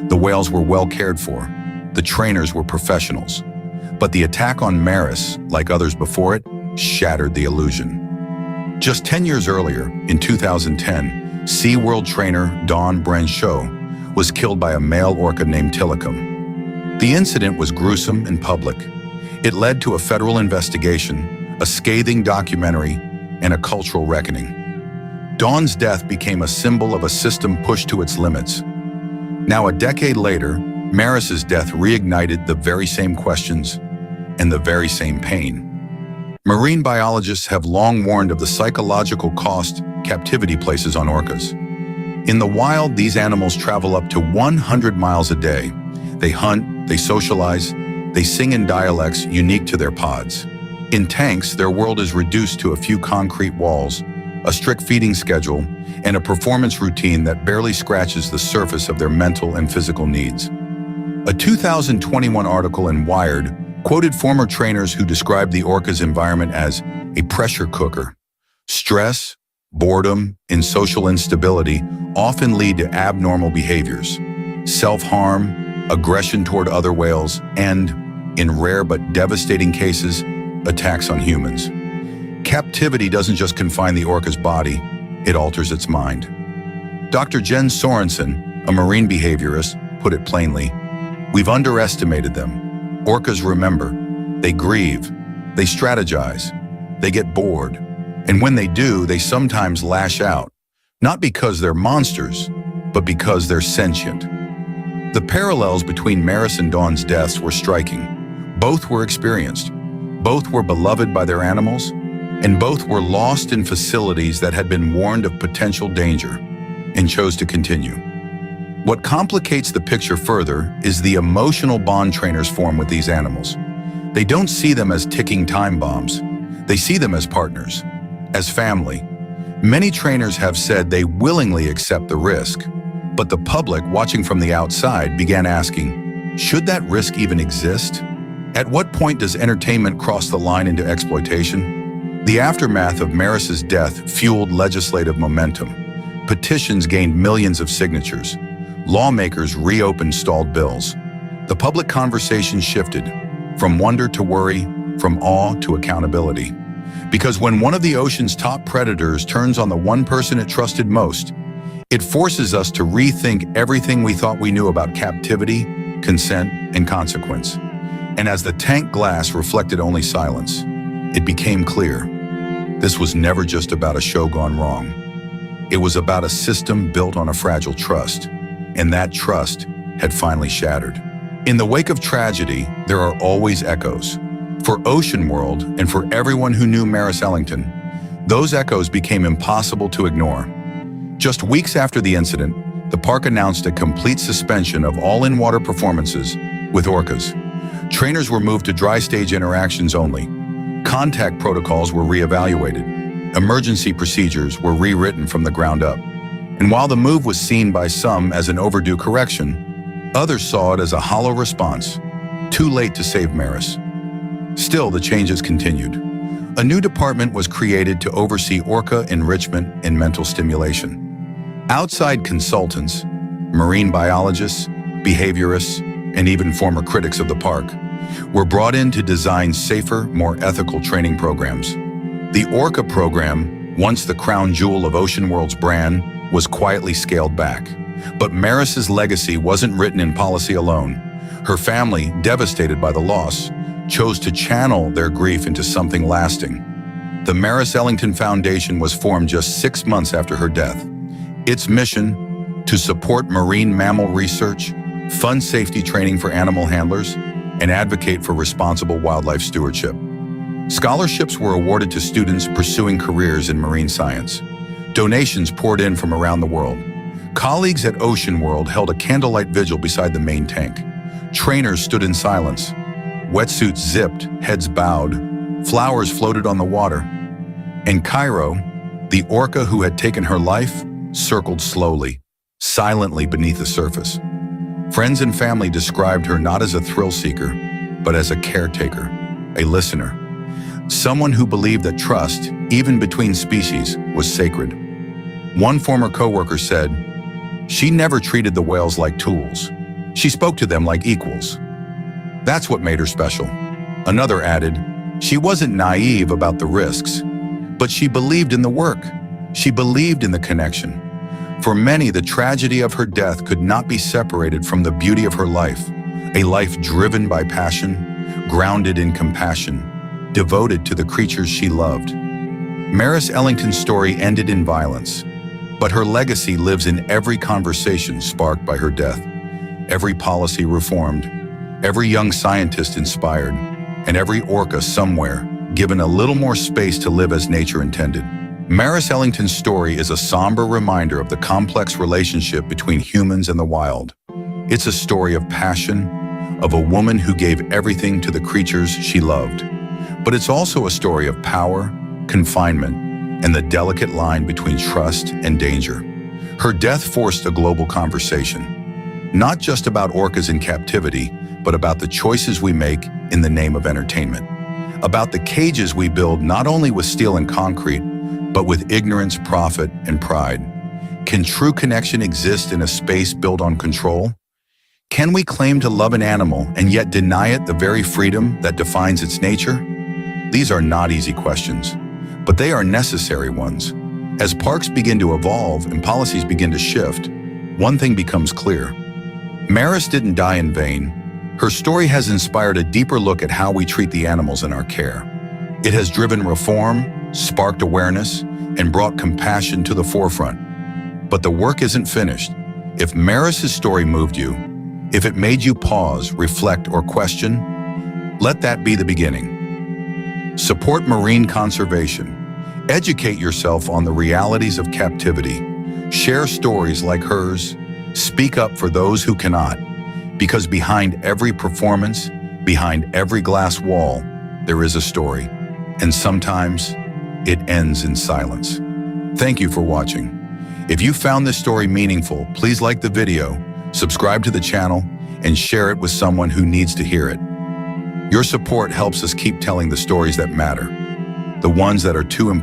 The whales were well cared for. The trainers were professionals. But the attack on Maris, like others before it, shattered the illusion. Just 10 years earlier, in 2010, SeaWorld trainer Dawn Brancheau was killed by a male orca named Tillicum. The incident was gruesome and public. It led to a federal investigation, a scathing documentary, and a cultural reckoning. Dawn's death became a symbol of a system pushed to its limits. Now, a decade later, Maris's death reignited the very same questions and the very same pain. Marine biologists have long warned of the psychological cost captivity places on orcas. In the wild, these animals travel up to 100 miles a day. They hunt, they socialize, they sing in dialects unique to their pods. In tanks, their world is reduced to a few concrete walls, a strict feeding schedule, and a performance routine that barely scratches the surface of their mental and physical needs. A 2021 article in Wired quoted former trainers who described the orca's environment as a pressure cooker. Stress, boredom, and social instability often lead to abnormal behaviors, self-harm, aggression toward other whales, and, in rare but devastating cases, attacks on humans. Captivity doesn't just confine the orca's body, it alters its mind. Dr. Jen Sorensen, a marine behaviorist, put it plainly, "We've underestimated them. Orcas remember, they grieve, they strategize, they get bored, and when they do, they sometimes lash out, not because they're monsters, but because they're sentient." The parallels between Maris and Dawn's deaths were striking. Both were experienced, both were beloved by their animals, and both were lost in facilities that had been warned of potential danger and chose to continue. What complicates the picture further is the emotional bond trainers form with these animals. They don't see them as ticking time bombs. They see them as partners, as family. Many trainers have said they willingly accept the risk, but the public, watching from the outside, began asking, should that risk even exist? At what point does entertainment cross the line into exploitation? The aftermath of Maris's death fueled legislative momentum. Petitions gained millions of signatures. Lawmakers reopened stalled bills. The public conversation shifted from wonder to worry, from awe to accountability. Because when one of the ocean's top predators turns on the one person it trusted most, it forces us to rethink everything we thought we knew about captivity, consent, and consequence. And as the tank glass reflected only silence, it became clear. This was never just about a show gone wrong. It was about a system built on a fragile trust, and that trust had finally shattered. In the wake of tragedy, there are always echoes. For Ocean World, and for everyone who knew Maris Ellington, those echoes became impossible to ignore. Just weeks after the incident, the park announced a complete suspension of all in-water performances with orcas. Trainers were moved to dry stage interactions only. Contact protocols were reevaluated. Emergency procedures were rewritten from the ground up. And while the move was seen by some as an overdue correction, others saw it as a hollow response, too late to save Maris. Still, the changes continued. A new department was created to oversee orca enrichment and mental stimulation. Outside consultants, marine biologists, behaviorists, and even former critics of the park, were brought in to design safer, more ethical training programs. The Orca program, once the crown jewel of Ocean World's brand, was quietly scaled back. But Maris's legacy wasn't written in policy alone. Her family, devastated by the loss, chose to channel their grief into something lasting. The Maris Ellington Foundation was formed just 6 months after her death. Its mission, to support marine mammal research, fund safety training for animal handlers, and advocate for responsible wildlife stewardship. Scholarships were awarded to students pursuing careers in marine science. Donations poured in from around the world. Colleagues at Ocean World held a candlelight vigil beside the main tank. Trainers stood in silence. Wetsuits zipped, heads bowed. Flowers floated on the water. In Cairo, the orca who had taken her life circled slowly, silently beneath the surface. Friends and family described her not as a thrill seeker, but as a caretaker, a listener, someone who believed that trust, even between species, was sacred. One former coworker said, "She never treated the whales like tools. She spoke to them like equals. That's what made her special. Another added, she wasn't naive about the risks, but she believed in the work. She believed in the connection. For many, the tragedy of her death could not be separated from the beauty of her life, a life driven by passion, grounded in compassion, devoted to the creatures she loved. Maris Ellington's story ended in violence, but her legacy lives in every conversation sparked by her death, every policy reformed, every young scientist inspired, and every orca somewhere given a little more space to live as nature intended. Maris Ellington's story is a somber reminder of the complex relationship between humans and the wild. It's a story of passion, of a woman who gave everything to the creatures she loved. But it's also a story of power, confinement, and the delicate line between trust and danger. Her death forced a global conversation, not just about orcas in captivity, but about the choices we make in the name of entertainment, about the cages we build not only with steel and concrete, but with ignorance, profit, and pride. Can true connection exist in a space built on control? Can we claim to love an animal and yet deny it the very freedom that defines its nature? These are not easy questions, but they are necessary ones. As parks begin to evolve and policies begin to shift, one thing becomes clear. Maris didn't die in vain. Her story has inspired a deeper look at how we treat the animals in our care. It has driven reform, sparked awareness, and brought compassion to the forefront. But the work isn't finished. If Maris's story moved you, if it made you pause, reflect, or question, let that be the beginning. Support marine conservation. Educate yourself on the realities of captivity. Share stories like hers. Speak up for those who cannot. Because behind every performance, behind every glass wall, there is a story. And sometimes it ends in silence. Thank you for watching. If you found this story meaningful, please like the video, subscribe to the channel, and share it with someone who needs to hear it. Your support helps us keep telling the stories that matter, the ones that are too important